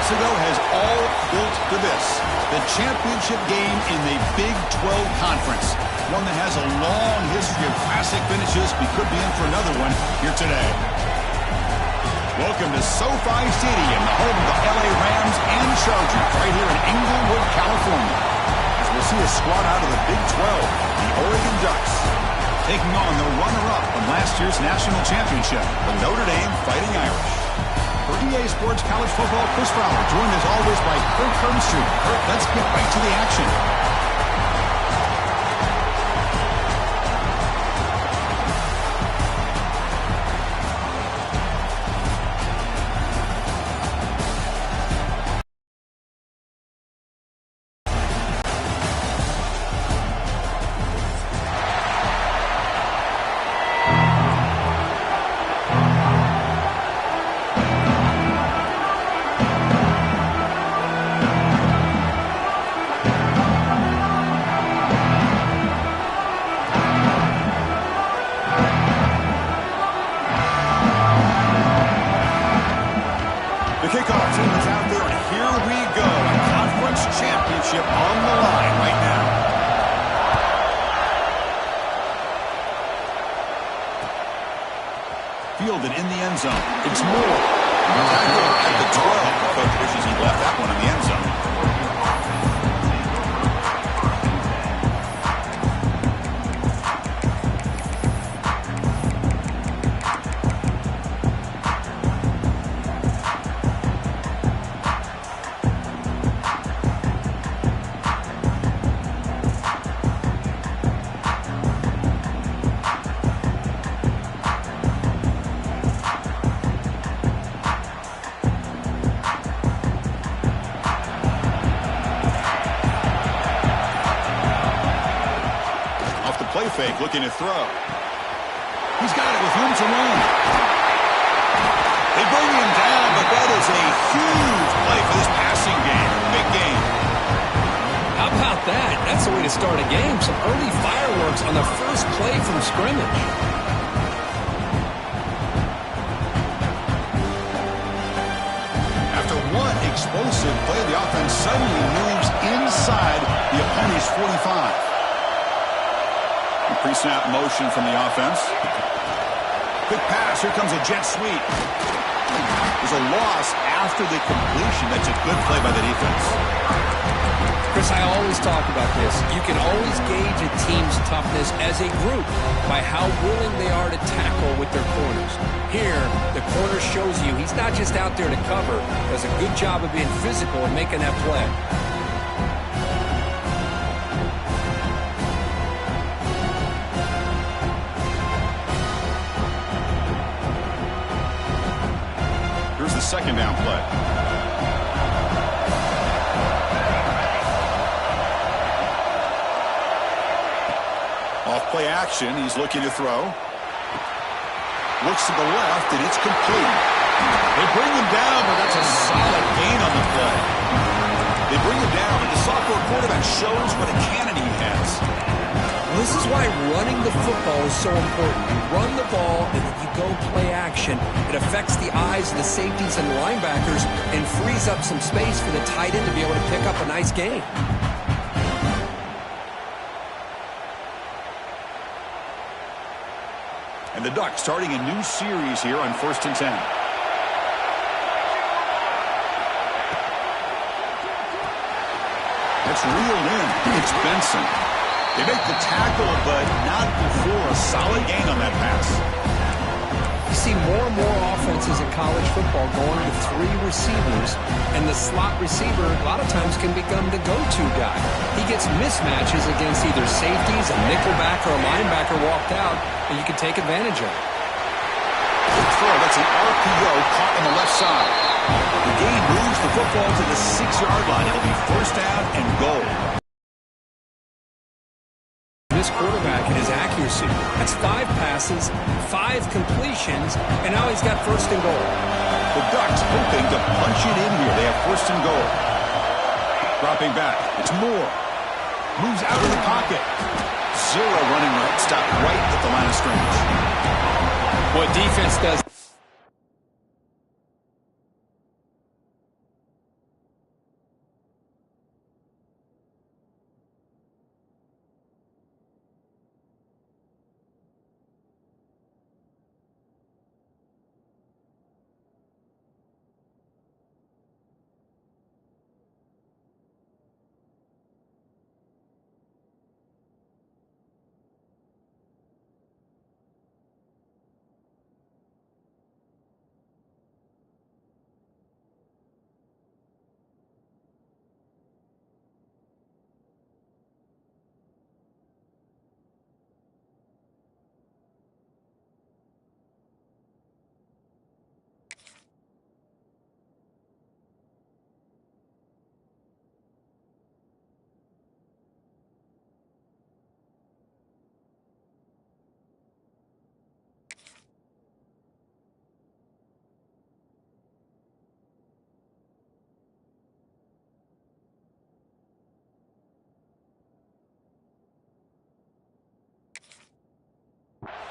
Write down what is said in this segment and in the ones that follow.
months ago has all built to this. The championship game in the Big 12 Conference. One that has a long history of classic finishes. We could be in for another one here today. Welcome to SoFi Stadium, the home of the LA Rams and Chargers, right here in Inglewood, California. As we'll see a squad out of the Big 12, the Oregon Ducks, taking on the runner-up from last year's national championship, the Notre Dame Fighting Irish. For EA Sports College Football, Chris Fowler, joined as always by Kirk Herbstreit. Kirk, let's get right to the action. On the line right now. Fielded in the end zone. It's Moore. Tackle at the 12. The coach wishes he left that one in the end zone. Play fake, looking to throw. He's got it with room to run. They bring him down, but that is a huge play for this passing game. Big game. How about that? That's the way to start a game. Some early fireworks on the first play from scrimmage. After one explosive play, the offense suddenly moves inside the opponent's 45. Pre-snap motion from the offense. Quick pass. Here comes a jet sweep. There's a loss after the completion. That's a good play by the defense. Chris, I always talk about this. You can always gauge a team's toughness as a group by how willing they are to tackle with their corners. Here, the corner shows you he's not just out there to cover. Does a good job of being physical and making that play. Second down play. Off play action. He's looking to throw. Looks to the left, and it's complete. They bring him down, but that's a solid gain on the play. They bring him down, but the sophomore quarterback shows what a cannon he has. This is why running the football is so important. You run the ball, and then you go play action. It affects the eyes of the safeties and the linebackers and frees up some space for the tight end to be able to pick up a nice gain. And the Ducks starting a new series here on 1st and 10. That's reeled in. It's Benson. They make the tackle, but not before a solid gain on that pass. You see more and more offenses in college football going to 3 receivers, and the slot receiver a lot of times can become the go-to guy. He gets mismatches against either safeties, a nickelback, or a linebacker walked out, and you can take advantage of it. Good throw. That's an RPO caught on the left side. The gain moves the football to the 6-yard line. It'll be 1st down and goal. This quarterback and his accuracy. That's 5 passes, 5 completions, and now he's got 1st and goal. The Ducks hoping to punch it in here. They have 1st and goal. Dropping back. It's Moore. Moves out of the pocket. 0 running right. Stop right at the line of scrimmage. What defense does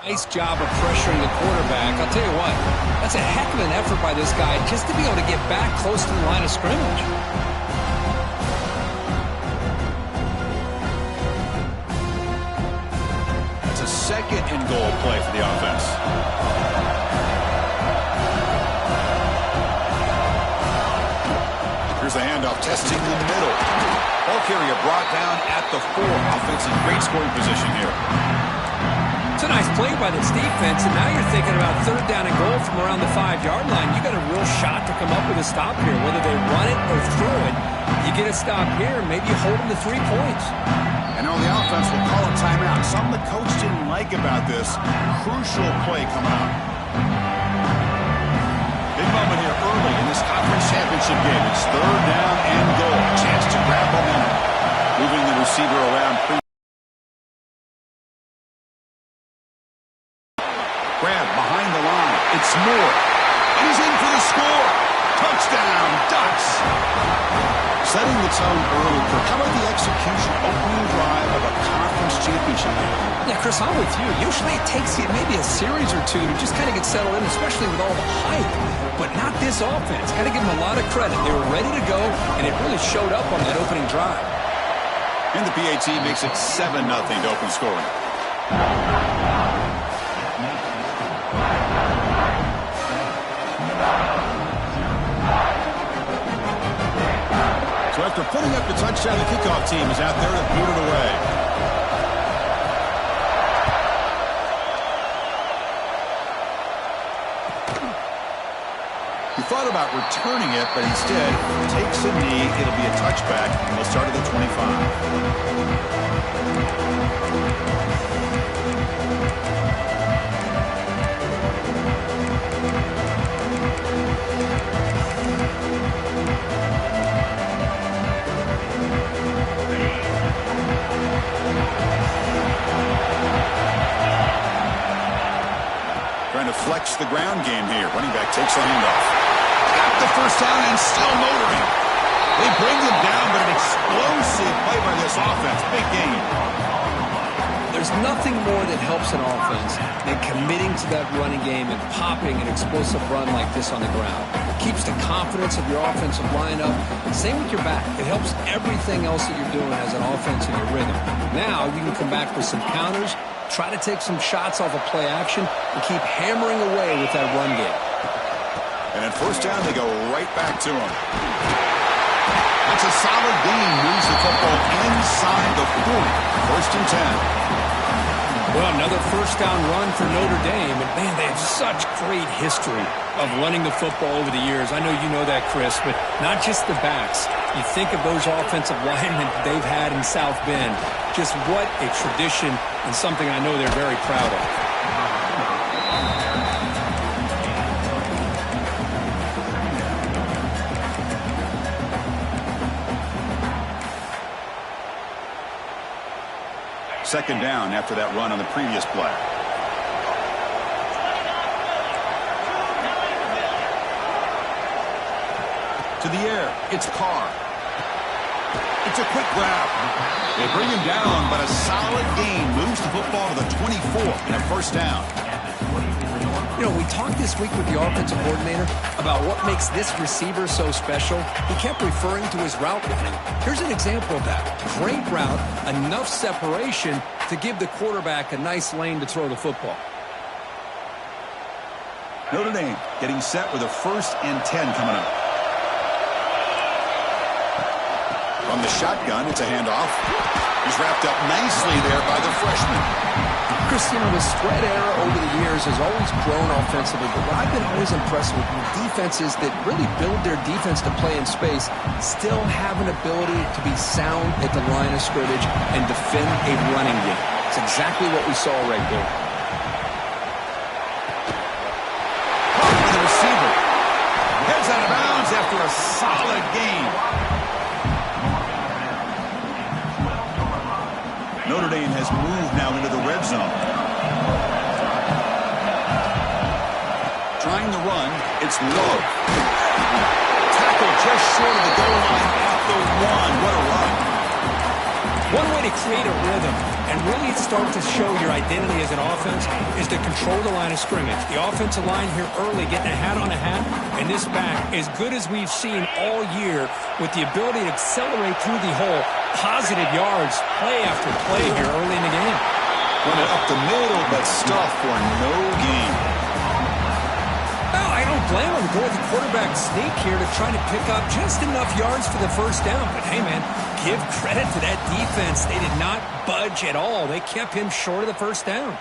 Nice job of pressuring the quarterback. I'll tell you what, that's a heck of an effort by this guy just to be able to get back close to the line of scrimmage. That's a second and goal play for the offense. Here's the handoff, testing the middle. Ball carrier brought down at the 4. Offense in great scoring position here. It's a nice play by this defense, and now you're thinking about third down and goal from around the 5-yard line. You got a real shot to come up with a stop here, whether they run it or throw it. You get a stop here, maybe you hold them to 3 points. And on the offense, we'll call a timeout. Something the coach didn't like about this. Crucial play coming up. Big moment here early in this conference championship game. It's third down and goal. Chance to grab momentum. Moving the receiver around. Grab behind the line. It's Moore. And he's in for the score. Touchdown, Ducks. Setting the tone early. How about the execution? Opening drive of a conference championship game. Yeah, Chris, I'm with you. Usually it takes you maybe a series or two to just kind of get settled in, especially with all the hype. But not this offense. Got to give them a lot of credit. They were ready to go, and it really showed up on that opening drive. And the PAT makes it 7-0 to open scoring. So after putting up the touchdown, the kickoff team is out there to boot it away. He thought about returning it, but instead takes a knee. It'll be a touchback, and they'll start at the 25. Trying to flex the ground game here. Running back takes the handoff. Got the first down and still motoring. They bring them down, but an explosive play by this offense. Big game. There's nothing more that helps an offense than committing to that running game and popping an explosive run like this on the ground. It keeps the confidence of your offensive line up. Same with your back. It helps everything else that you're doing as an offense in your rhythm. Now you can come back with some counters, try to take some shots off of play action, and keep hammering away with that run game. And at first down, they go right back to him. That's a solid gain. Moves the football inside the 40. First and 10. Well, another first down run for Notre Dame. And, man, they have such great history of running the football over the years. I know you know that, Chris, but not just the backs. You think of those offensive linemen they've had in South Bend. Just what a tradition and something I know they're very proud of. Second down after that run on the previous play. To the air, it's Carr. It's a quick grab. They bring him down, but a solid gain moves the football to the 24 and a first down. You know, we talked this week with the offensive coordinator about what makes this receiver so special. He kept referring to his route running. Here's an example of that. Great route, enough separation to give the quarterback a nice lane to throw the football. Notre Dame getting set with a first and 10 coming up. From the shotgun, it's a handoff. He's wrapped up nicely there by the freshman. Chris, you know, the spread era over the years has always grown offensively, but what I've been always impressed with defenses that really build their defense to play in space still have an ability to be sound at the line of scrimmage and defend a running game. It's exactly what we saw right there. The receiver heads out of bounds after a solid gain. Notre Dame has moved now into the red zone. Trying to run, it's Lowe. Tackle just short of the goal line at the 1. What a run. One way to create a rhythm and really start to show your identity as an offense is to control the line of scrimmage. The offensive line here early getting a hat on a hat, and this back, as good as we've seen all year, with the ability to accelerate through the hole, positive yards, play after play here early in the game. Run it up the middle, but stuff for no gain. Well, I don't blame him to go with the quarterback sneak here to try to pick up just enough yards for the first down. But, hey, man, give credit to that defense. They did not budge at all. They kept him short of the first down.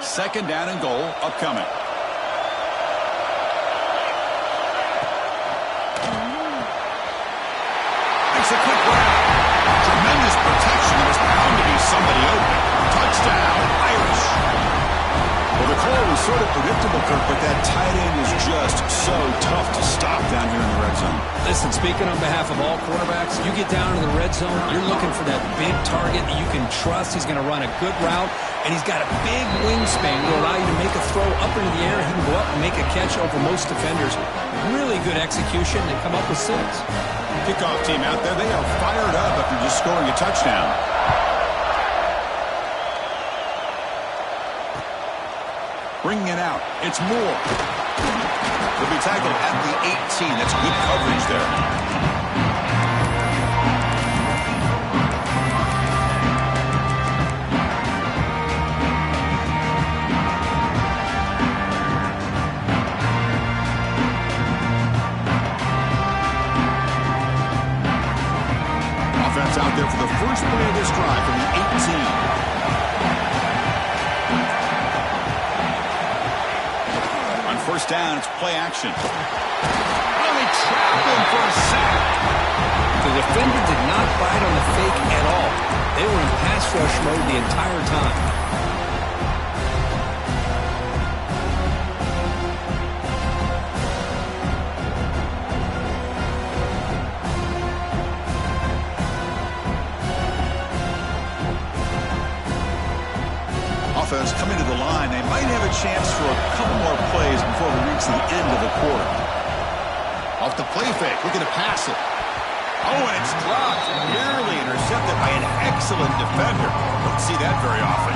Second down and goal upcoming. Makes a quick grab. Tremendous protection. There's bound to be somebody open. Touchdown, Irish. Well, the call was sort of predictable, Kirk, but that tight end is just so tough to stop down here in the red zone. Listen, speaking on behalf of all quarterbacks, you get down in the red zone, you're looking for that big target that you can trust. He's going to run a good route, and he's got a big wingspan to allow you to make a throw up into the air. He can go up and make a catch over most defenders. Really good execution. They come up with 6. Kickoff team out there, they are fired up after just scoring a touchdown. Bringing it out, it's Moore. He'll be tackled at the 18. That's good coverage there. Offense out there for the first play of this drive from the 18. First down, it's play action. Oh, they trapped him for a sack. The defender did not bite on the fake at all. They were in pass rush mode the entire time. Offense coming to the line. They might have a chance for a couple more plays before we reach the end of the quarter. Off the play fake, looking to pass it. Oh, and it's dropped. Nearly intercepted by an excellent defender. Don't see that very often.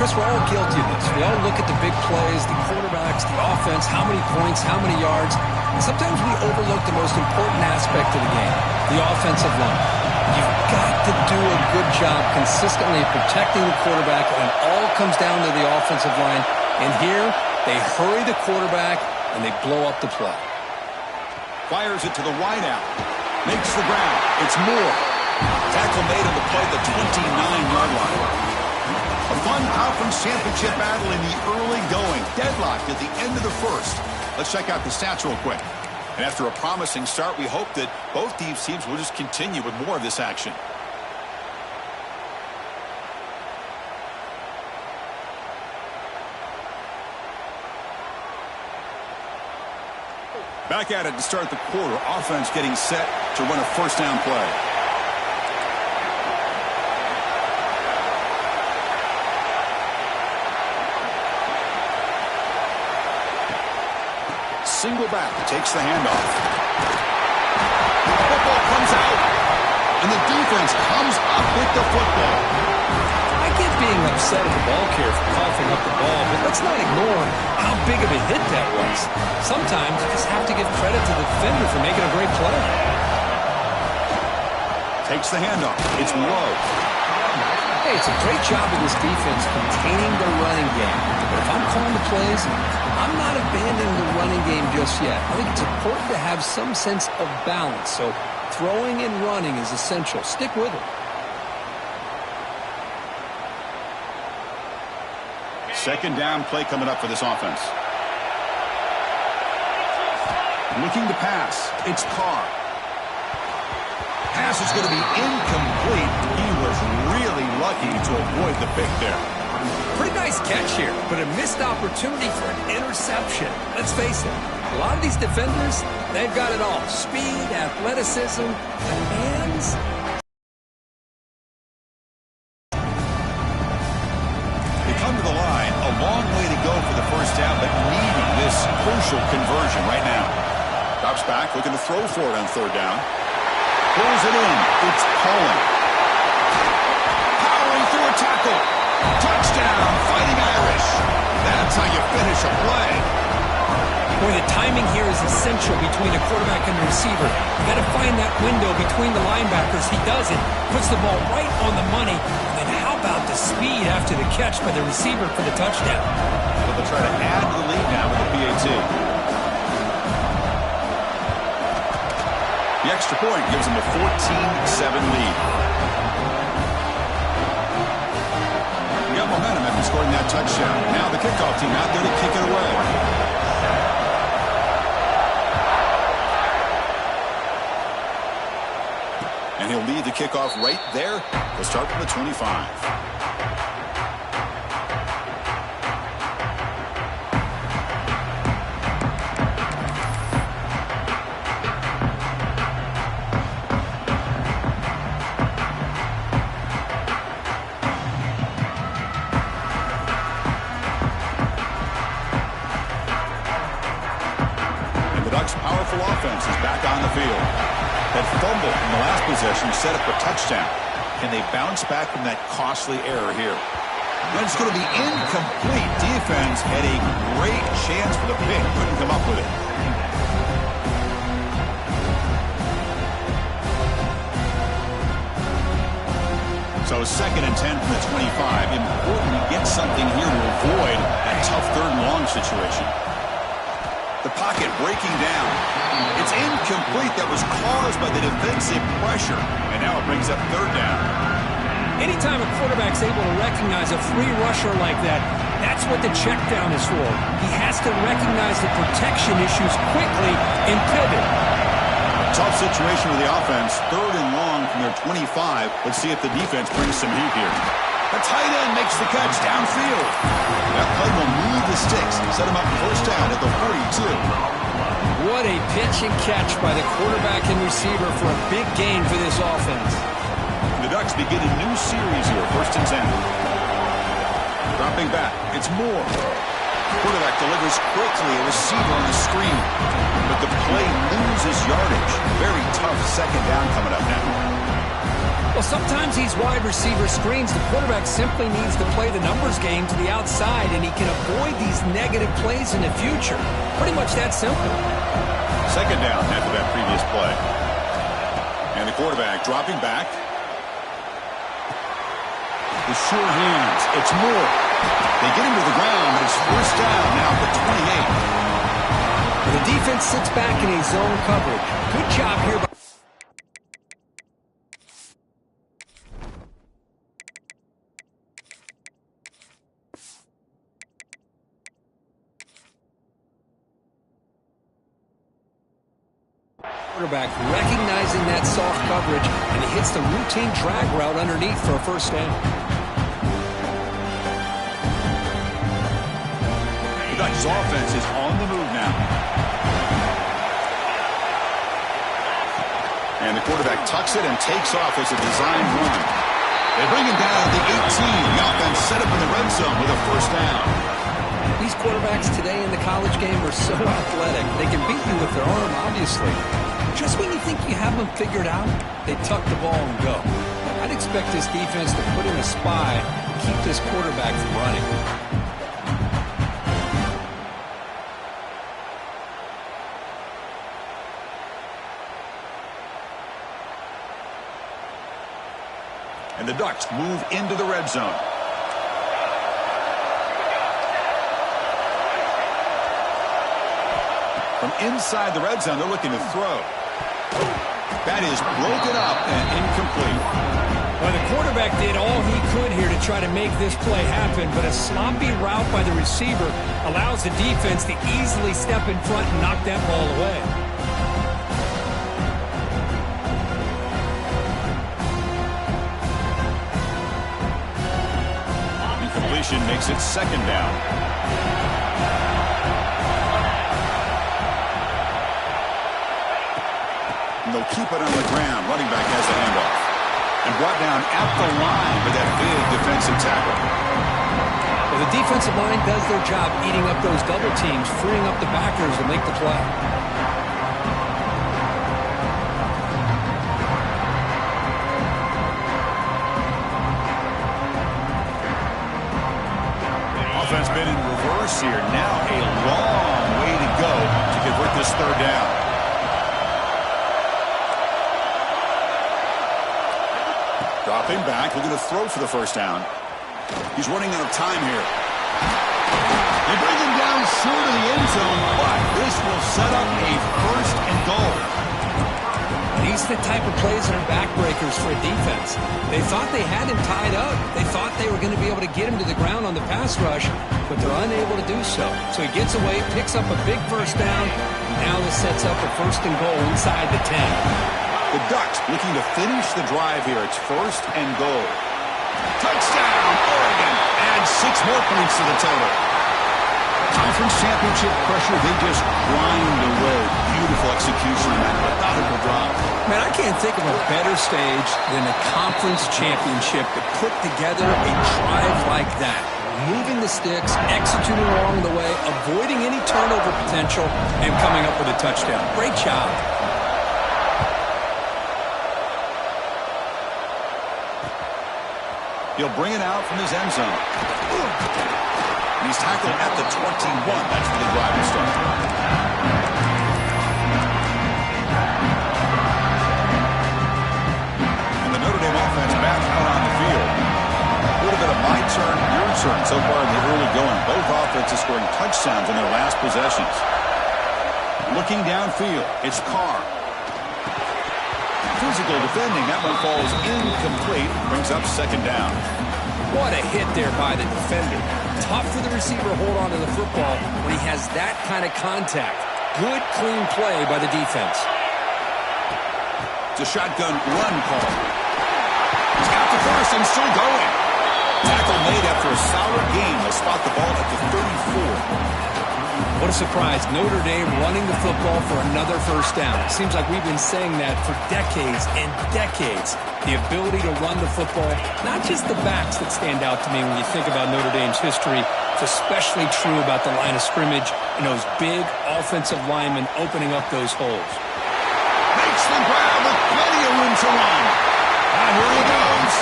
Chris, we're all guilty of this. We all look at the big plays, the quarterbacks, the offense, how many points, how many yards. And sometimes we overlook the most important aspect of the game, the offensive line. You've got to do a good job consistently protecting the quarterback, and it all comes down to the offensive line. And here, they hurry the quarterback, and they blow up the play. Fires it to the wideout. Makes the ground. It's Moore. Tackle made on the play at the 29-yard line. A fun conference championship battle in the early going. Deadlocked at the end of the first. Let's check out the stats real quick. And after a promising start, we hope that both these teams will just continue with more of this action. Back at it to start the quarter. Offense getting set to run a first down play. Single back, takes the handoff. Football comes out, and the defense comes up with the football. I get being upset at the ball carrier for coughing up the ball, but let's not ignore how big of a hit that was. Sometimes you just have to give credit to the defender for making a great play. Takes the handoff. It's low. Hey, it's a great job of this defense containing the running game. But if I'm calling the plays, I'm not abandoning the running game just yet. I think it's important to have some sense of balance. So throwing and running is essential. Stick with it. Second down play coming up for this offense. Looking to pass. It's Carr. Pass is going to be incomplete. He was really lucky to avoid the pick there. Pretty nice catch here, but a missed opportunity for an interception. Let's face it, a lot of these defenders, they've got it all. Speed, athleticism, and hands. They come to the line. A long way to go for the first down, but needing this crucial conversion right now. Drops back, looking to throw for it on third down. Pulls it in. It's Cullen. Powering through a tackle. Touchdown, Fighting Irish. That's how you finish a play. Boy, the timing here is essential between the quarterback and the receiver. You got to find that window between the linebackers. He does it. Puts the ball right on the money. And then how about the speed after the catch by the receiver for the touchdown? So they'll try to add to the lead now with the PAT. The extra point gives them a 14-7 lead. We got momentum after scoring that touchdown. Now the kickoff team out there to kick it away. And he'll lead the kickoff right there. They'll start from the 25. And the Ducks' powerful offense is back on the field. That fumble in the last possession set up a touchdown. Can they bounce back from that costly error here? And it's going to be incomplete. Defense had a great chance for the pick. Couldn't come up with it. So 2nd and 10 from the 25. Important to get something here to avoid that tough 3rd and long situation. The pocket breaking down. It's incomplete. That was caused by the defensive pressure. And now it brings up 3rd down. Anytime a quarterback's able to recognize a free rusher like that, that's what the check down is for. He has to recognize the protection issues quickly and pivot. Tough situation with the offense. 3rd and long from their 25. Let's see if the defense brings some heat here. The tight end makes the catch downfield. That play will move the sticks. Set him up first down at the 42. What a pitch and catch by the quarterback and receiver for a big gain for this offense. The Ducks begin a new series here. 1st and 10. Dropping back. It's Moore. Quarterback delivers quickly. A receiver on the screen. But the play loses yardage. Very tough 2nd down coming up now. Well, sometimes these wide receiver screens, the quarterback simply needs to play the numbers game to the outside, and he can avoid these negative plays in the future. Pretty much that simple. 2nd down after that previous play. And the quarterback dropping back. With sure hands, it's Moore. They get him to the ground, but it's first down now at the 28. The defense sits back in a zone coverage. Good job here by quarterback, recognizing that soft coverage, and he hits the routine drag route underneath for a first down. The Ducks' offense is on the move now. And the quarterback tucks it and takes off as a design run. They bring him down at the 18. The offense set up in the red zone with a first down. These quarterbacks today in the college game are so athletic. They can beat you with their arm, obviously. Just when you think you have them figured out, they tuck the ball and go. I'd expect this defense to put in a spy and keep this quarterback from running. And the Ducks move into the red zone. From inside the red zone, they're looking to throw. That is broken up and incomplete. Well, the quarterback did all he could here to try to make this play happen, but a sloppy route by the receiver allows the defense to easily step in front and knock that ball away. Incompletion makes it 2nd down. And they'll keep it on the ground. Running back has the handoff. And brought down at the line with that big defensive tackle. Well, the defensive line does their job eating up those double teams, freeing up the backers to make the play. offense been in reverse here. Now a long way to go to convert this third down. Dropping back, looking to throw for the first down. He's running out of time here. They bring him down short of the end zone, but this will set up a first and goal. These are the type of plays that are backbreakers for a defense. They thought they had him tied up. They thought they were going to be able to get him to the ground on the pass rush, but they're unable to do so. So he gets away, picks up a big first down. Now this sets up a first and goal inside the 10. The Ducks looking to finish the drive here. It's first and goal. Touchdown, Oregon. Add 6 more points to the total. Conference championship pressure, they just grind away. Beautiful execution on that methodical drive. Man, I can't think of a better stage than a conference championship to put together a drive like that. Moving the sticks, executing along the way, avoiding any turnover potential, and coming up with a touchdown. Great job. He'll bring it out from his end zone. He's tackled at the 21. That's where the drive will start. And the Notre Dame offense back out on the field. A little bit of my turn, your turn so far in the early going. Both offenses scoring touchdowns in their last possessions. Looking downfield, it's Carr. Physical defending. That one falls incomplete. Brings up second down. What a hit there by the defender. Tough for the receiver to hold on to the football when he has that kind of contact. Good, clean play by the defense. It's a shotgun run call. He's got the first and still going. Tackle made after a solid game. They'll spot the ball at the 34. What a surprise. Notre Dame running the football for another first down. It seems like we've been saying that for decades and decades. The ability to run the football, not just the backs that stand out to me when you think about Notre Dame's history. It's especially true about the line of scrimmage and those big offensive linemen opening up those holes. Makes the grab with plenty of room to run. Here he goes.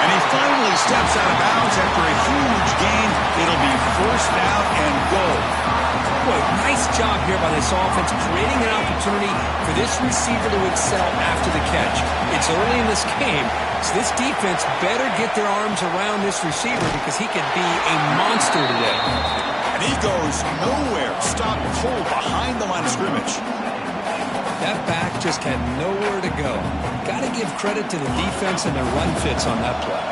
And he finally steps out of bounds after a huge gain. It'll be first down and goal. Boy, nice job here by this offense, creating an opportunity for this receiver to excel after the catch. It's early in this game, so this defense better get their arms around this receiver because he could be a monster today. And he goes nowhere. Stop cold behind the line of scrimmage. That back just had nowhere to go. Got to give credit to the defense and their run fits on that play.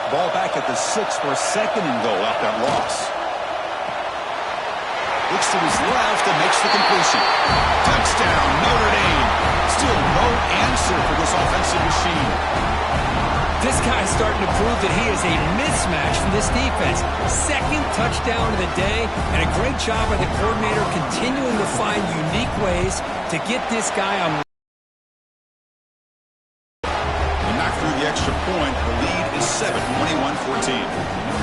Ball back at the 6 for a second and goal after that loss. Looks to his left and makes the completion. Touchdown, Notre Dame. Still no answer for this offensive machine. This guy's starting to prove that he is a mismatch for this defense. Second touchdown of the day, and a great job by the coordinator continuing to find unique ways to get this guy on. They knock through the extra point. The lead is 7, 21-14.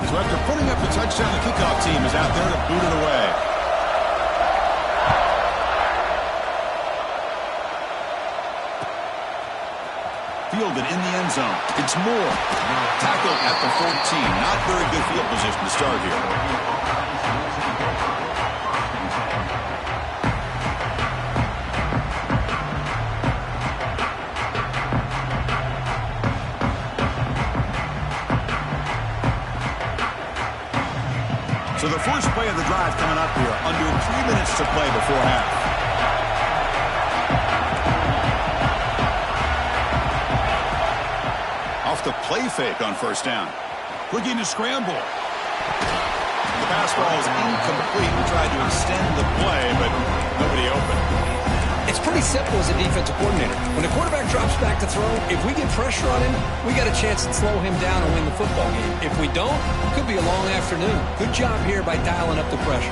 So after putting up the touchdown, the kickoff team is out there to boot it away. Fielded in the end zone. It's Moore. Tackled at the 14. Not very good field position to start here. So the first play of the drive coming up here. Under 3 minutes to play before half. Off the play fake on first down. Looking to scramble. The pass ball is incomplete. We tried to extend the play, but nobody open. It's pretty simple as a defensive coordinator. When the quarterback drops back to throw, if we get pressure on him, we got a chance to slow him down and win the football game. If we don't, it could be a long afternoon. Good job here by dialing up the pressure.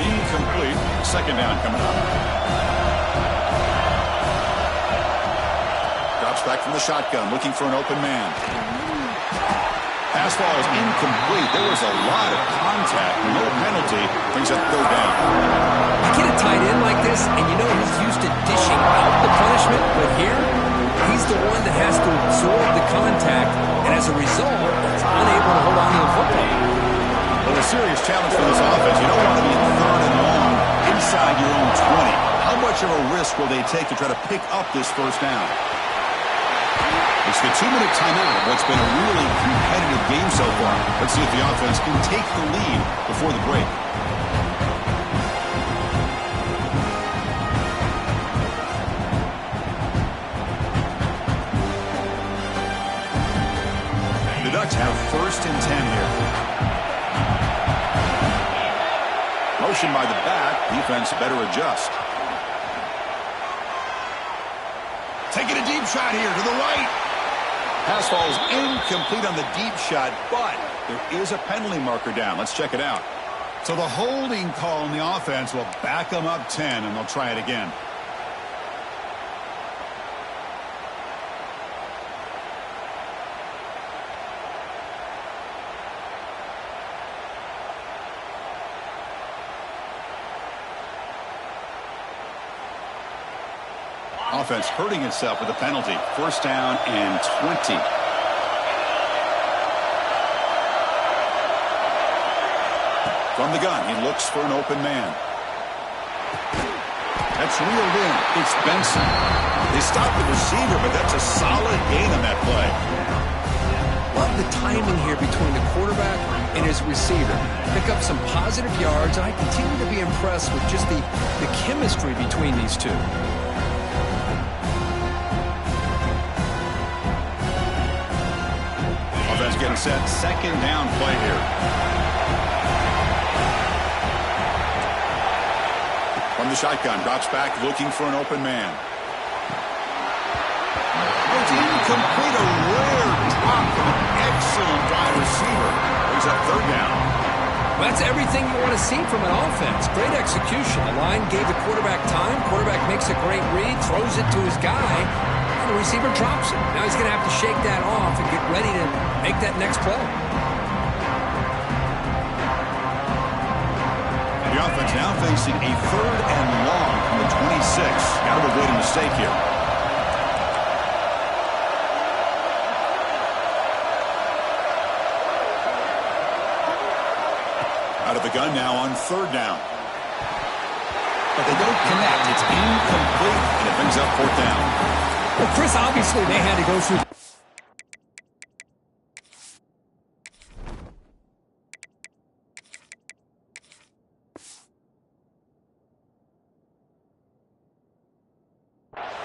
Incomplete. Second down coming up. Drops back from the shotgun, looking for an open man. Pass ball is incomplete. There was a lot of contact. No penalty. Brings up third down. You get a tight end like this, and you know he's used to dishing out the punishment, but here, he's the one that has to absorb the contact, and as a result, is unable to hold on to the football. Well, a serious challenge for this offense. You don't want to be in third and long inside your own 20. How much of a risk will they take to try to pick up this first down? It's the 2-minute timeout of what's been a really competitive game so far. Let's see if the offense can take the lead before the break. The Ducks have 1st and 10 here. Motion by the back. Defense better adjust. Taking a deep shot here to the right. Pass falls incomplete on the deep shot, but there is a penalty marker down. Let's check it out. So the holding call on the offense will back them up 10, and they'll try it again. Offense hurting itself with a penalty. 1st down and 20. From the gun, he looks for an open man. That's reeled in. It's Benson. They stopped the receiver, but that's a solid gain on that play. Love the timing here between the quarterback and his receiver. Pick up some positive yards, and I continue to be impressed with just the chemistry between these two. Offense getting set. 2nd down play here. From the shotgun, drops back, looking for an open man. It's incomplete. A rare drop from an excellent wide receiver. Brings up 3rd down. Well, that's everything you want to see from an offense. Great execution. The line gave the quarterback time. Quarterback makes a great read, throws it to his guy. The receiver drops it. Now he's going to have to shake that off and get ready to make that next play. And the offense now facing a 3rd and long from the 26. Got to avoid a mistake here. Out of the gun now on 3rd down. But they don't connect. It's incomplete, and it brings up 4th down. Well, Chris, obviously they had to go through.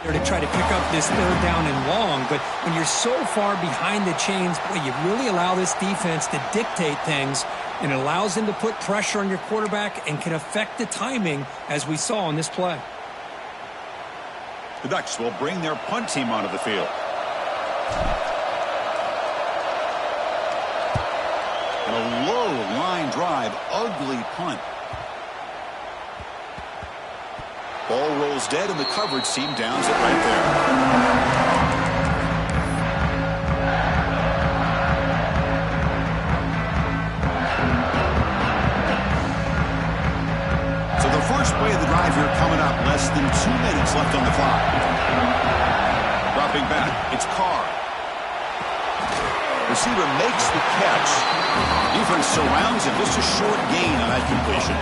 To try to pick up this 3rd down and long, but when you're so far behind the chains, boy, you really allow this defense to dictate things, and it allows them to put pressure on your quarterback and can affect the timing, as we saw on this play. The Ducks will bring their punt team onto the field. And a low line drive, ugly punt. Ball rolls dead, and the coverage team downs it right there. So the first play of the drive here coming up. Less than 2 minutes left on the clock. Dropping back, it's Carr. Receiver makes the catch. Defense surrounds him. Just a short gain on that completion.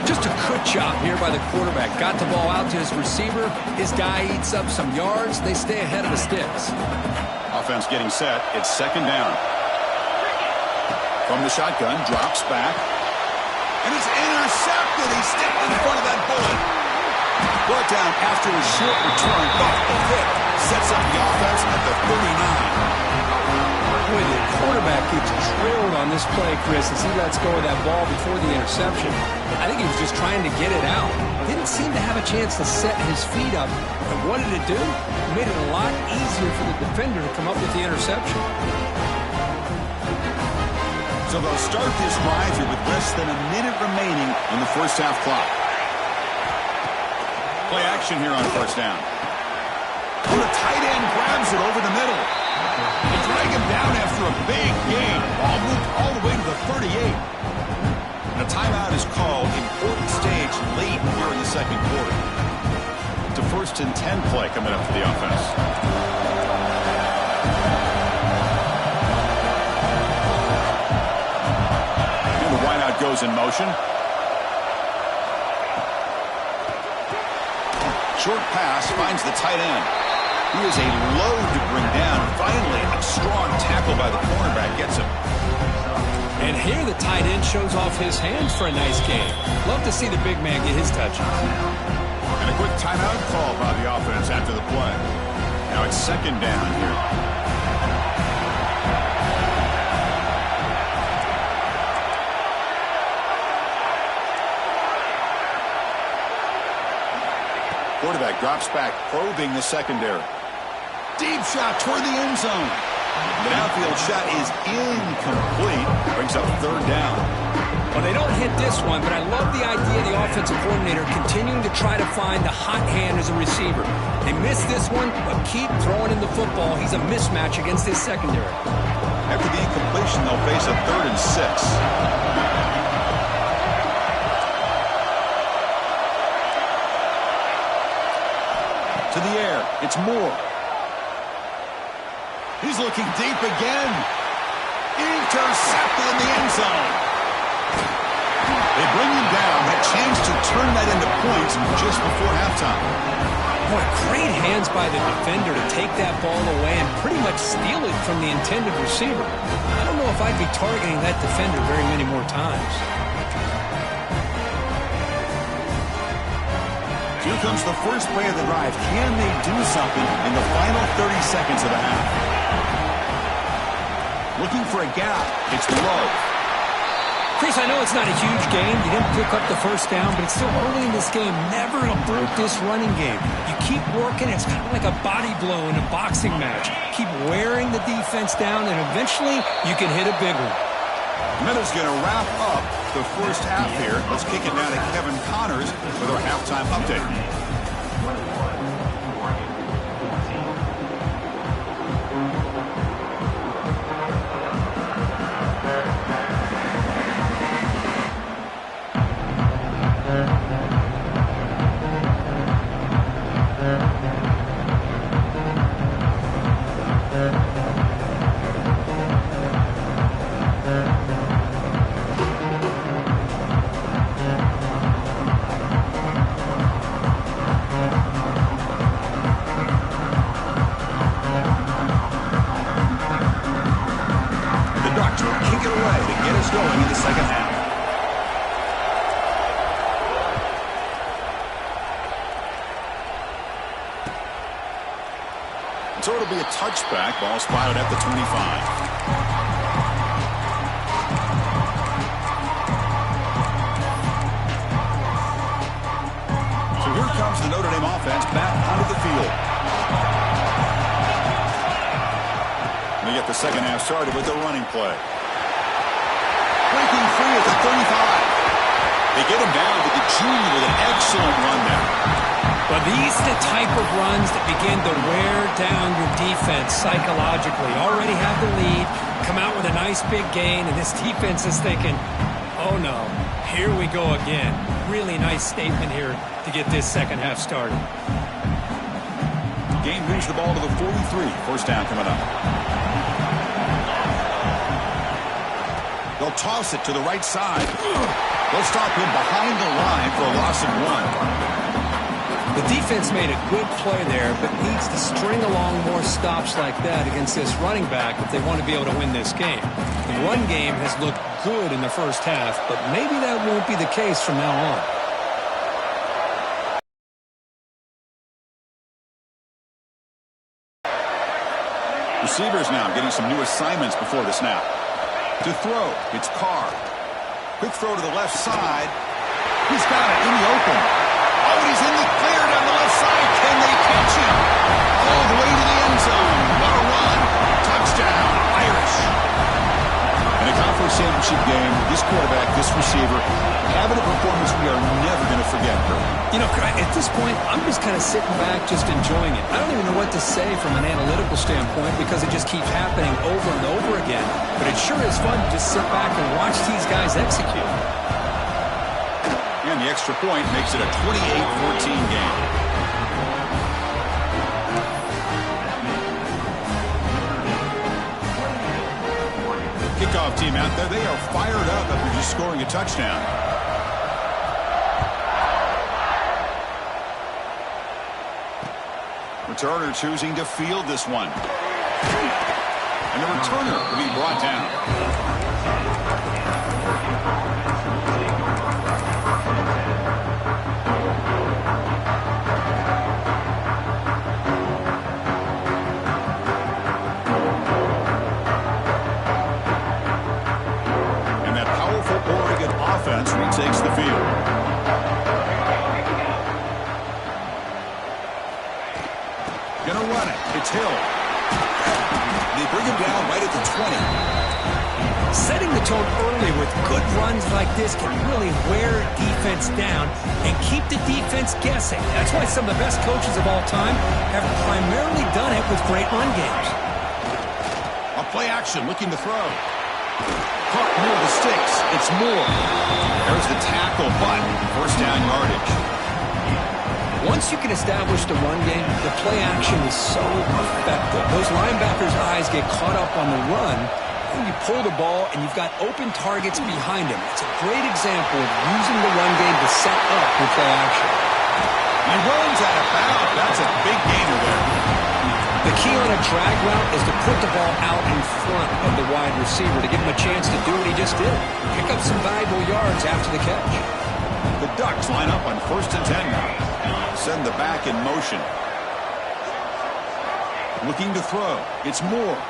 Just a good job here by the quarterback. Got the ball out to his receiver. His guy eats up some yards. They stay ahead of the sticks. Offense getting set. It's 2nd down. From the shotgun, drops back. And it's intercepted. He stepped in front of that bullet. Brought down after a short return. Off the hit. Sets up the offense at the 39. Boy, the quarterback gets trailed on this play, Chris, as he lets go of that ball before the interception. I think he was just trying to get it out. Didn't seem to have a chance to set his feet up. And what did it do? It made it a lot easier for the defender to come up with the interception. So they'll start this drive here with less than a minute remaining in the first half clock. Play action here on 1st down. What a tight end grabs it over the middle. They drag him down after a big gain. Ball moved all the way to the 38. And a timeout is called. Important stage late here in the second quarter. It's a 1st and 10 play coming up for the offense. And the wideout goes in motion. Short pass finds the tight end. He is a load to bring down. Finally, a strong tackle by the cornerback gets him. And here the tight end shows off his hands for a nice game. Love to see the big man get his touches. And a quick timeout call by the offense after the play. Now it's 2nd down here. Quarterback drops back, probing the secondary. Deep shot toward the end zone. The downfield shot is incomplete. Brings up 3rd down. Well, they don't hit this one, but I love the idea of the offensive coordinator continuing to try to find the hot hand as a receiver. They missed this one, but keep throwing him the football. He's a mismatch against his secondary. After the incompletion, they'll face a 3rd and 6. To the air, it's Moore. He's looking deep again. Intercepted in the end zone. They bring him down. That chance to turn that into points just before halftime. Boy, great hands by the defender to take that ball away and pretty much steal it from the intended receiver. I don't know if I'd be targeting that defender very many more times. Here comes the first play of the drive. Can they do something in the final 30 seconds of the half? Looking for a gap. It's Love. Chris, I know it's not a huge game. You didn't pick up the first down, but it's still early in this game. Never abort this running game. You keep working. It's kind of like a body blow in a boxing match. Keep wearing the defense down, and eventually you can hit a big one. Meadows going to wrap up the first half here. Let's kick it down to Kevin Connors with our halftime update. Going in the second half. So it'll be a touchback. Ball spotted at the 25. So here comes the Notre Dame offense back onto the field. They get the second half started with a running play. Breaking free at the 35. They get him down to the junior with an excellent run there. But these are the type of runs that begin to wear down your defense psychologically. Already have the lead, come out with a nice big gain, and this defense is thinking, oh no, here we go again. Really nice statement here to get this second half started. Game moves the ball to the 43. First down coming up. They'll toss it to the right side. They'll stop him behind the line for a loss of 1. The defense made a good play there, but needs to string along more stops like that against this running back if they want to be able to win this game. The run game has looked good in the first half, but maybe that won't be the case from now on. Receivers now getting some new assignments before the snap. To throw, it's Carr. Quick throw to the left side. He's got it in the open. Oh, he's in the clear down the left side. Can they catch him? All the way to the end zone. What a run. Touchdown, Irish. And a call for championship game, this quarterback, this receiver, having a performance we are never going to forget, Kurt. You know, at this point, I'm just kind of sitting back, just enjoying it. I don't even know what to say from an analytical standpoint because it just keeps happening over and over again. But it sure is fun to just sit back and watch these guys execute. And the extra point makes it a 28-14 game. Kickoff team out there. They are fired up after just scoring a touchdown. Returner choosing to field this one. And the returner will be brought down. Offense retakes the field. Gonna run it. It's Hill. They bring him down right at the 20. Setting the tone early with good runs like this can really wear defense down and keep the defense guessing. That's why some of the best coaches of all time have primarily done it with great run games. A play action, looking to throw. Caught near the sticks. It's Moore. There's the tackle, but first down yardage. Once you can establish the run game, the play action is so effective. Those linebackers' eyes get caught up on the run, and you pull the ball, and you've got open targets behind him. It's a great example of using the run game to set up your play action. He runs out of bounds. That's a big gainer there. The key on a drag route is to put the ball out in front of the wide receiver to give him a chance to do what he just did. Pick up some valuable yards after the catch. The Ducks line up on 1st and 10 now. Send the back in motion. Looking to throw. It's Moore.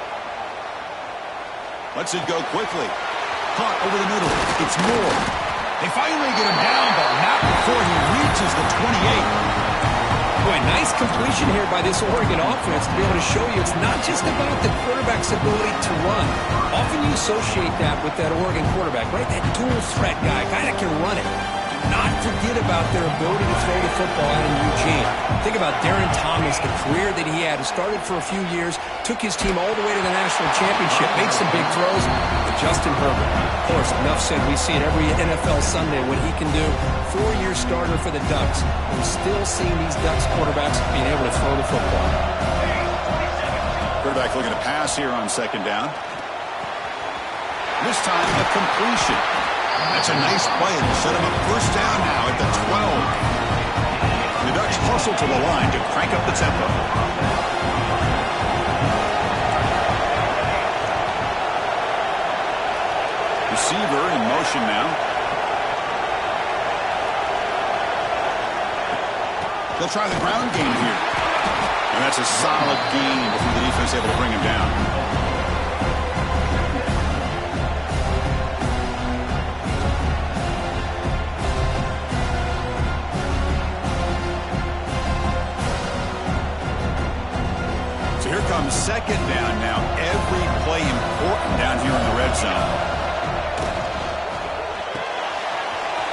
Lets it go quickly. Caught over the middle. It's Moore. They finally get him down, but not before he reaches the 28. Boy, nice completion here by this Oregon offense to be able to show you it's not just about the quarterback's ability to run. Often you associate that with that Oregon quarterback, right? That dual threat guy that can run it. Do not forget about their ability to throw the football out in Eugene. Think about Darren Thomas, the career that he had. He started for a few years, took his team all the way to the national championship, made some big throws. But Justin Herbert, of course, enough said. We see it every NFL Sunday what he can do. 4-year starter for the Ducks. We're still seeing these Ducks quarterbacks being able to throw the football. Quarterback looking to pass here on 2nd down. This time a completion. That's a nice play to set him up 1st down now at the 12. The Ducks hustle to the line to crank up the tempo. Receiver in motion now. They'll try the ground game here. And that's a solid gain before the defense able to bring him down. So here comes 2nd down now. Every play important down here in the red zone.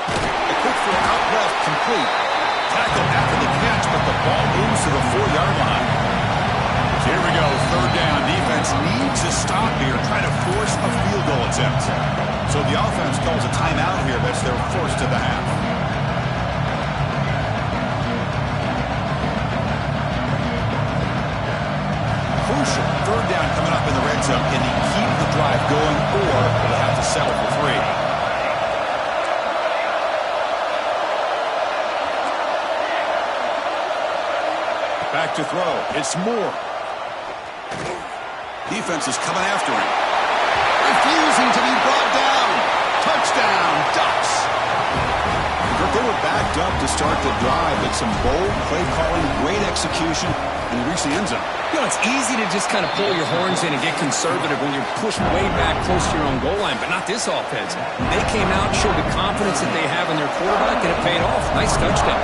A quick throw out left, complete. Tackled after the catch, but the ball moves to the 4-yard line. So here we go, 3rd down. Defense needs to stop here, try to force a field goal attempt. So the offense calls a timeout here. That's their 1st of the half. Crucial 3rd down coming up in the red zone. Can he keep the drive going, or will they have to settle for 3? Back to throw. It's Moore. Defense is coming after him. Refusing to be brought down. Touchdown, Ducks. They were backed up to start the drive, but some bold play calling, great execution, and reach the end zone. You know, it's easy to just kind of pull your horns in and get conservative when you're pushed way back close to your own goal line, but not this offense. They came out, showed the confidence that they have in their quarterback, and it paid off. Nice touchdown.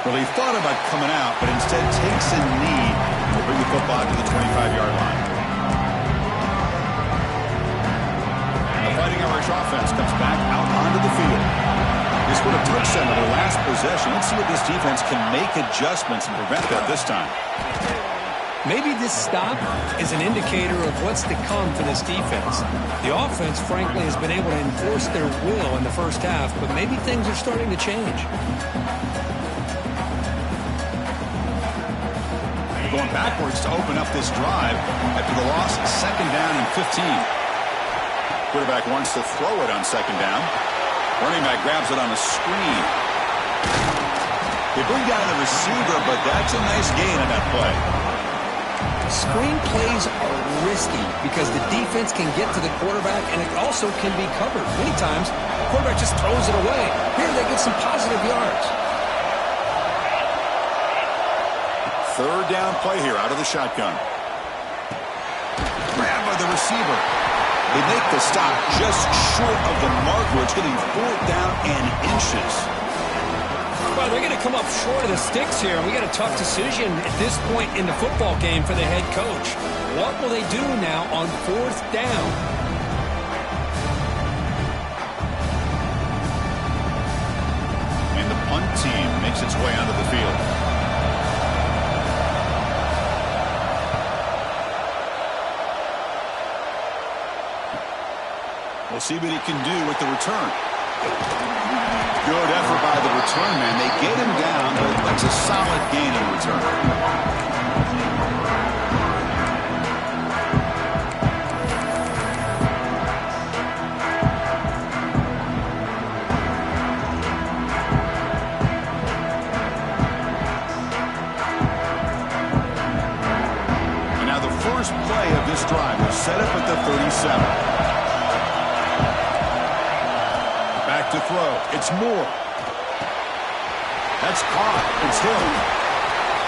Well, he thought about coming out, but instead takes a knee to bring the football to the 25-yard line. The Fighting Irish offense comes back out onto the field. They scored a touchdown on their last possession. Let's see if this defense can make adjustments and prevent that this time. Maybe this stop is an indicator of what's to come for this defense. The offense, frankly, has been able to enforce their will in the first half, but maybe things are starting to change. Going backwards to open up this drive after the loss, second down and 15. Quarterback wants to throw it on second down. Running back grabs it on a screen. They bring down the receiver, but that's a nice gain on that play. Screen plays are risky because the defense can get to the quarterback, and it also can be covered. Many times, the quarterback just throws it away. Here they get some positive yards. Third down play here out of the shotgun. Grab by the receiver. They make the stop just short of the mark where it's getting fourth down and inches. Well, they're going to come up short of the sticks here. We got a tough decision at this point in the football game for the head coach. What will they do now on fourth down? And the punt team makes its way onto the field. We'll see what he can do with the return. Good effort by the return man. They get him down, but that's a solid gain in return. And now the first play of this drive was set up at the 37. To throw. It's Moore. That's caught. It's Hill.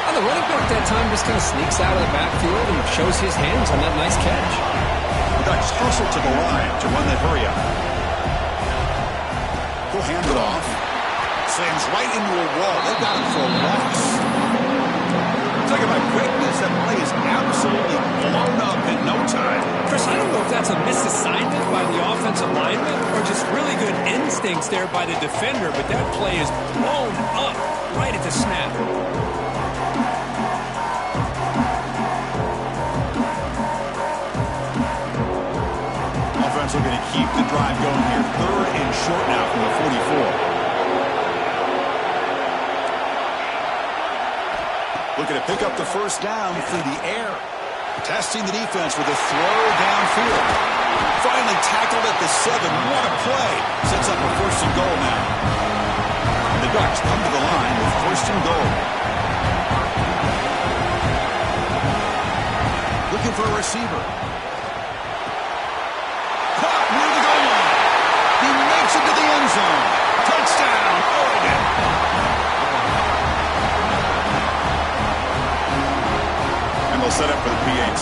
Well, the running back that time just kind of sneaks out of the backfield and shows his hands on that nice catch. The Ducks hustle to the line to run that hurry up. He'll hand it off. Slams right into a wall. They got him for a loss. Talking about quickness, that play is absolutely blown up in no time. Chris, I don't know if that's a misassignment by the offensive lineman or just really good instincts there by the defender, but that play is blown up right at the snap. Offense looking to keep the drive going here. Third and short now from the 44. Looking to pick up the first down through the air. Testing the defense with a throw downfield. Finally tackled at the 7. What a play. Sets up a first and goal now. And the Ducks come to the line with first and goal. Looking for a receiver. Caught near the goal line. He makes it to the end zone. Touchdown, Oregon. They'll set up for the PAT.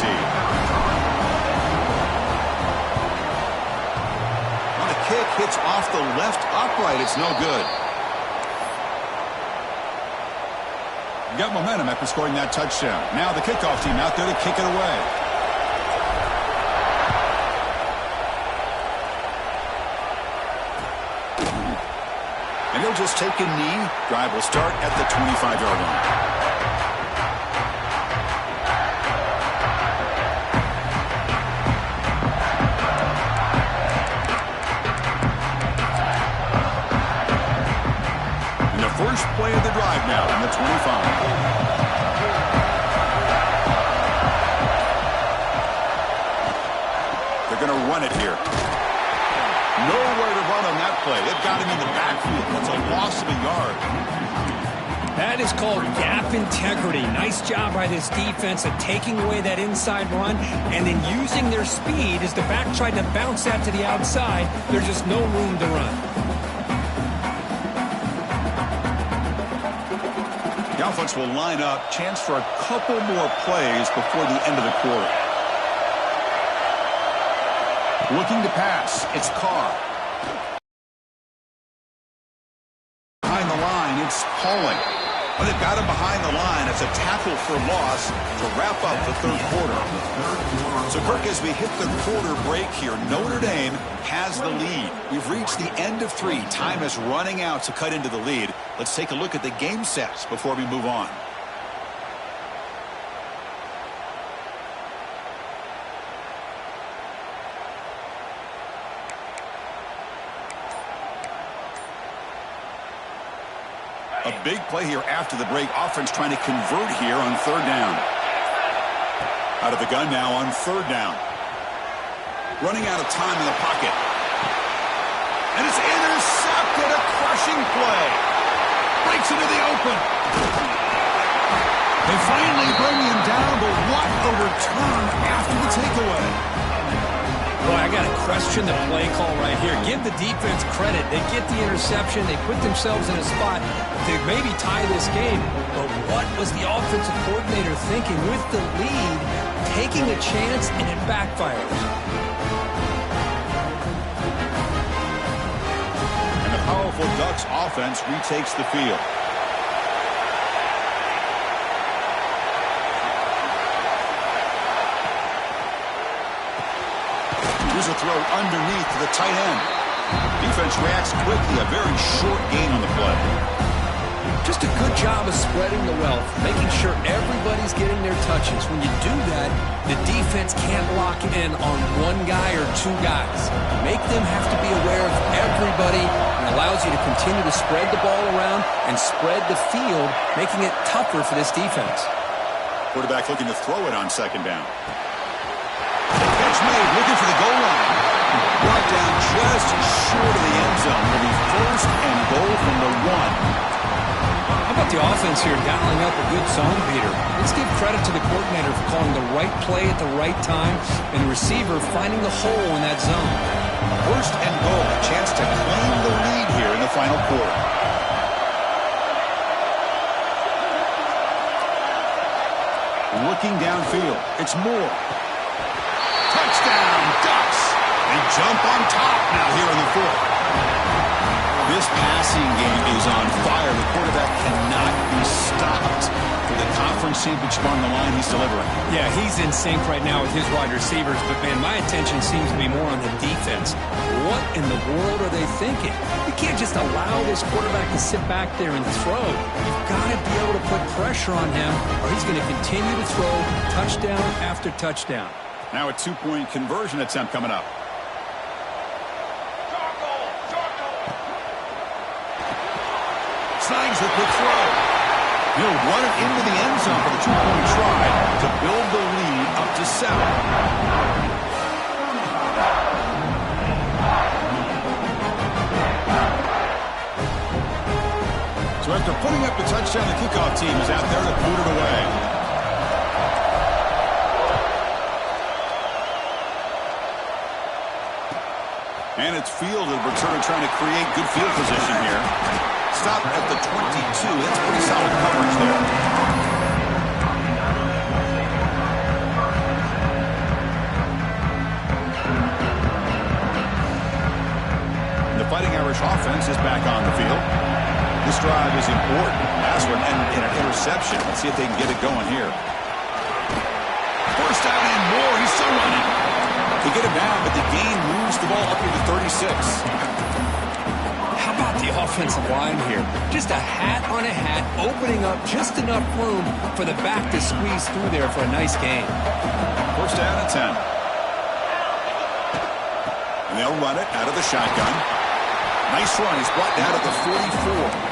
When the kick hits off the left upright, it's no good. Got momentum after scoring that touchdown. Now the kickoff team out there to kick it away. And he'll just take a knee. Drive will start at the 25-yard line. First play of the drive now on the 25. They're going to run it here. Nowhere to run on that play. They've got him in the backfield. That's a loss of a yard. That is called gap integrity. Nice job by this defense of taking away that inside run and then using their speed as the back tried to bounce that to the outside. There's just no room to run. The offense will line up. Chance for a couple more plays before the end of the quarter. Looking to pass. It's Carr. Behind the line, it's Pauling. Well, they've got him behind the line. It's a tackle for loss to wrap up the third quarter. So, Kirk, as we hit the quarter break here, Notre Dame has the lead. We've reached the end of 3. Time is running out to cut into the lead. Let's take a look at the game sets before we move on. A big play here after the break. Offense trying to convert here on third down. Out of the gun now on third down. Running out of time in the pocket. And it's intercepted. A crushing play. Breaks into the open. They finally bring him down, but what a return after the takeaway. Boy, I got to question the play call right here. Give the defense credit. They get the interception. They put themselves in a spot to maybe tie this game. But what was the offensive coordinator thinking with the lead, taking a chance, and it backfires? And the powerful Ducks offense retakes the field. Here's a throw underneath to the tight end. Defense reacts quickly. A very short gain on the play. Just a good job of spreading the wealth, making sure everybody's getting their touches. When you do that, the defense can't lock in on one guy or two guys. Make them have to be aware of everybody, and allows you to continue to spread the ball around and spread the field, making it tougher for this defense. Quarterback looking to throw it on second down. Catch made, looking for the goal line. Brought down just short of the end zone. Will be first and goal from the 1. How about the offense here dialing up a good zone beater? Let's give credit to the coordinator for calling the right play at the right time and the receiver finding the hole in that zone. First and goal, a chance to claim the lead here in the final quarter. Looking downfield, it's Moore. Touchdown, Ducks! They jump on top now here in the fourth. This passing game is on fire. The quarterback cannot be stopped. For the conference championship on the line, he's delivering. Yeah, he's in sync right now with his wide receivers, but, man, my attention seems to be more on the defense. What in the world are they thinking? You can't just allow this quarterback to sit back there and throw. You've got to be able to put pressure on him, or he's going to continue to throw touchdown after touchdown. Now a two-point conversion attempt coming up. Slangs the quick throw. He'll run it into the end zone for the two-point try to build the lead up to 7. So after putting up the touchdown, the kickoff team is out there to boot it away. And it's fielded, return trying to create good field position here. Stop at the 22. That's pretty solid coverage there. The Fighting Irish offense is back on the field. This drive is important. Last one and an interception. Let's see if they can get it going here. First down and more. He's still running. They get him down, but the gain moves the ball up into 36. How about the offensive line here? Just a hat on a hat, opening up just enough room for the back to squeeze through there for a nice gain. First down at 10. And they'll run it out of the shotgun. Nice run. He's brought down at the 44.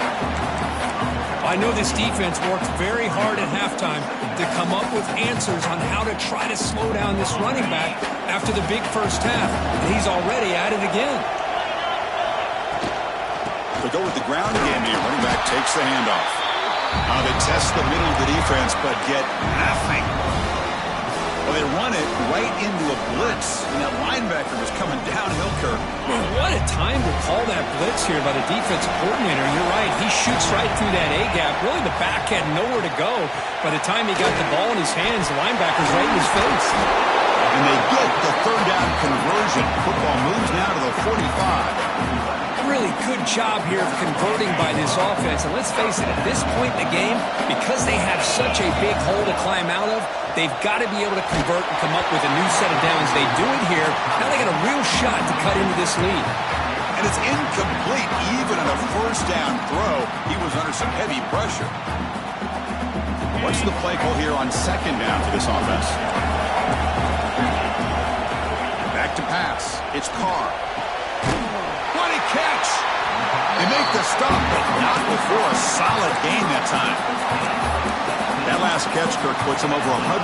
I know this defense worked very hard at halftime to come up with answers on how to try to slow down this running back after the big first half. And he's already at it again. They go with the ground game here. Running back takes the handoff. They test the middle of the defense, but get nothing. Well, they run it right into a blitz, and that linebacker was coming downhill, Kirk. What a time to call that blitz here by the defensive coordinator. You're right. He shoots right through that A-gap. Really, the back had nowhere to go. By the time he got the ball in his hands, the linebacker's right in his face. And they get the third down conversion. Football moves now to the 45. really good job here of converting by this offense. And let's face it, at this point in the game, because they have such a big hole to climb out of, they've got to be able to convert and come up with a new set of downs. They do it here. Now they got a real shot to cut into this lead. And it's incomplete. Even on a first down throw, he was under some heavy pressure. What's the play call here on second down for this offense? Back to pass. It's Carr. What a catch! They make the stop, but not before a solid gain that time. That last catch, Kirk, puts him over 150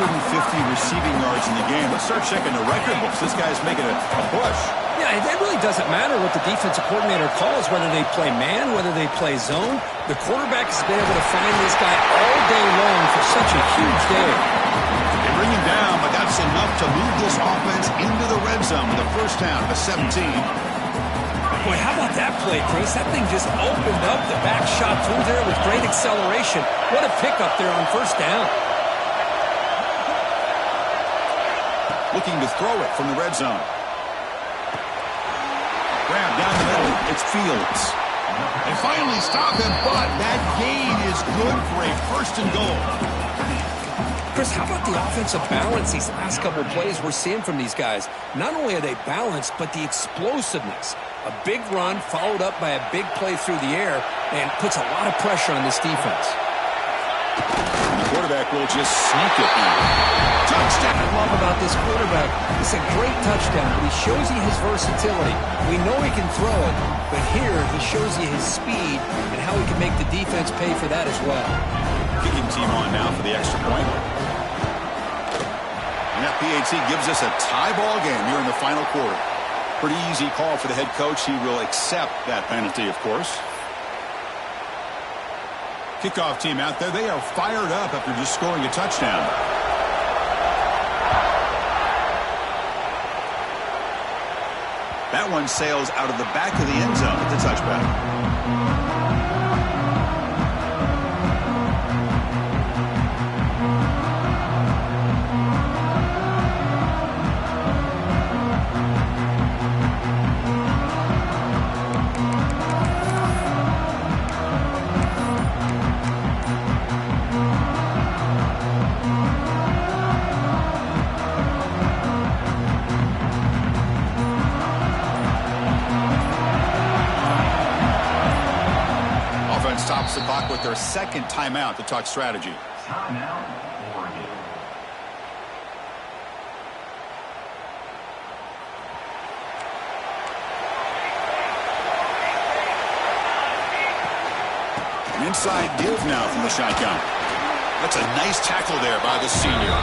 receiving yards in the game. Let's start checking the record books. This guy's making a push. Yeah, it really doesn't matter what the defensive coordinator calls, whether they play man, whether they play zone. The quarterback has been able to find this guy all day long for such a huge day. They bring him down, but that's enough to move this offense into the red zone with a first down of 17. Boy, how about that play, Chris? That thing just opened up. The back shot through there with great acceleration. What a pickup there on first down. Looking to throw it from the red zone. Grab down the middle. It's Fields. They finally stop him, but that gain is good for a first and goal. Chris, how about the offensive balance these last couple of plays we're seeing from these guys? Not only are they balanced, but the explosiveness. A big run followed up by a big play through the air and puts a lot of pressure on this defense. The quarterback will just sneak it in. Touchdown! I love about this quarterback. It's a great touchdown, but he shows you his versatility. We know he can throw it, but here he shows you his speed and how he can make the defense pay for that as well. Kicking team on now for the extra point. And that PAT gives us a tie ball game here in the final quarter. Pretty easy call for the head coach. He will accept that penalty, of course. Kickoff team out there. They are fired up after just scoring a touchdown. That one sails out of the back of the end zone at the touchback. Stops the clock with their second timeout to talk strategy. Timeout, Oregon. An inside give now from the shotgun. That's a nice tackle there by the senior.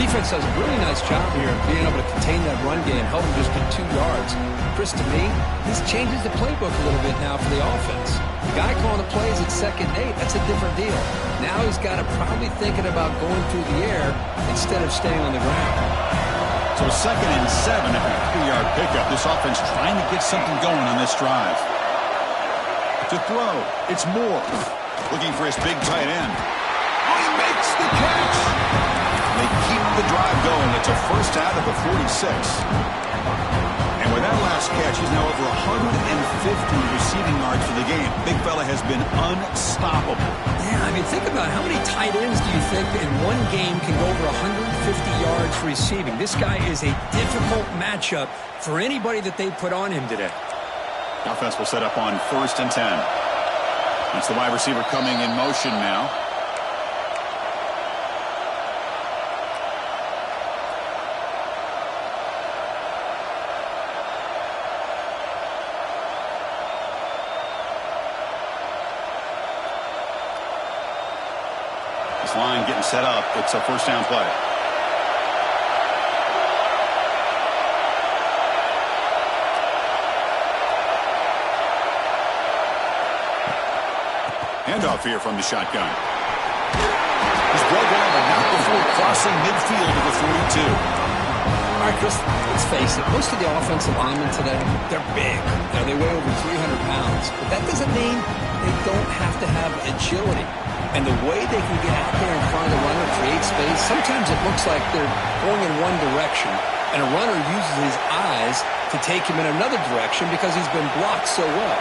Defense does a really nice job here of being able to contain that run game, help him just get 2 yards. Chris, to me, this changes the playbook a little bit now for the offense. The guy calling the plays at 2nd and 8, that's a different deal. Now he's got to probably thinking about going through the air instead of staying on the ground. So 2nd and 7 after a 3-yard pickup. This offense trying to get something going on this drive. To throw, it's Moore. Looking for his big tight end. Oh, he makes the catch. They keep the drive going. It's a first out of the 46. And with that last catch, he's now over 150 receiving yards for the game. Big fella has been unstoppable. Yeah, I mean, think about how many tight ends do you think in one game can go over 150 yards receiving? This guy is a difficult matchup for anybody that they put on him today. Offense will set up on 1st and 10. That's the wide receiver coming in motion now. This line getting set up. It's a first down play. Handoff here from the shotgun. He's broken up, but not before crossing midfield to the 42. All right, Chris, let's face it. Most of the offensive linemen today, they're big. They weigh over 300 pounds. But that doesn't mean they don't have to have agility. And the way they can get out there in front of the runner, create space, sometimes it looks like they're going in one direction, and a runner uses his eyes to take him in another direction because he's been blocked so well.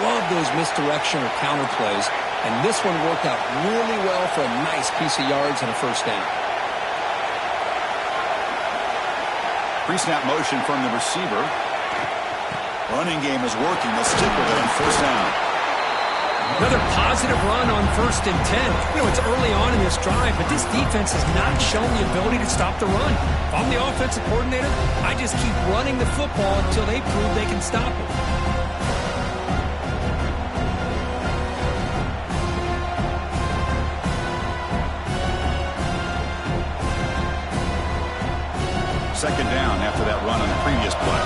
Love those misdirection or counter plays, and this one worked out really well for a nice piece of yards and a first down. Pre-snap motion from the receiver. Running game is working. They'll stick with it on first down. Another positive run on 1st and 10. It's early on in this drive, but this defense has not shown the ability to stop the run. If I'm the offensive coordinator, I just keep running the football until they prove they can stop it. Second down after that run on the previous play.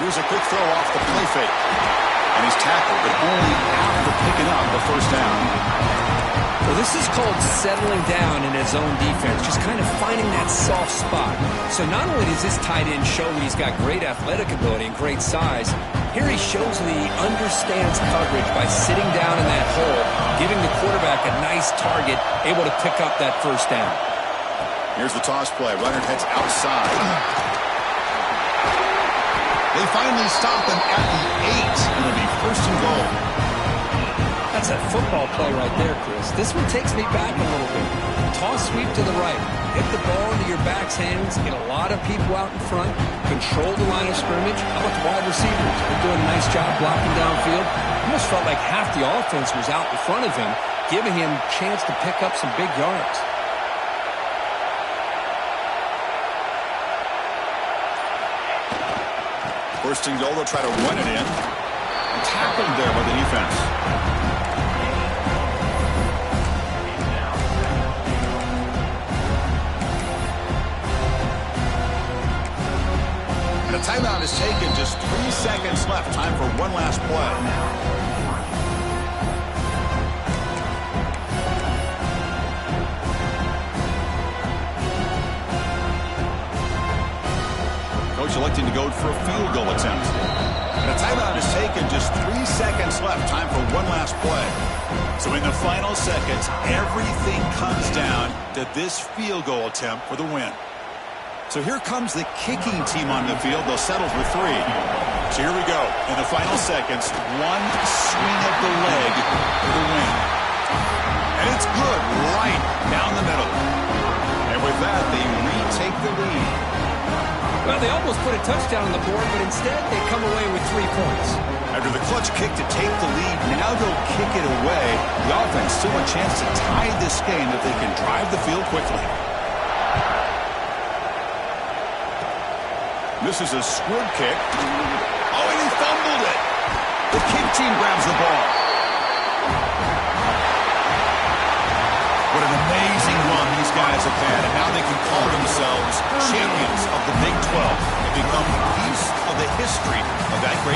Here's a quick throw off the play fake. And he's tackled, but only after picking up the first down. Well, this is called settling down in his own defense, just kind of finding that soft spot. So not only does this tight end show that he's got great athletic ability and great size, here he shows that he understands coverage by sitting down in that hole, giving the quarterback a nice target, able to pick up that first down. Here's the toss play. Runner heads outside. They finally stop him at the 8. It'll be first and goal. That's a football play right there, Chris. This one takes me back a little bit. Toss sweep to the right. Hit the ball into your back's hands. Get a lot of people out in front. Control the line of scrimmage. How about the wide receivers? They're doing a nice job blocking downfield. Almost felt like half the offense was out in front of him, giving him a chance to pick up some big yards. First and goal, they'll try to run it in. And tackled there by the defense. And a timeout is taken. Just 3 seconds left. Time for one last play. Coach electing to go for a field goal attempt. And a timeout is taken. Just 3 seconds left. Time for one last play. So in the final seconds, everything comes down to this field goal attempt for the win. So here comes the kicking team on the field. They'll settle for 3. So here we go. In the final seconds, one swing of the leg for the win. And it's good right down the middle. And with that, they retake the lead. Well, they almost put a touchdown on the board, but instead they come away with 3 points. After the clutch kick to take the lead, now they'll kick it away. The offense still a chance to tie this game if they can drive the field quickly. This is a squib kick. Oh, and he fumbled it. The kick team grabs the ball. What an amazing run these guys have had, and now they can call themselves champions of the Big 12 and become a piece of the history of that great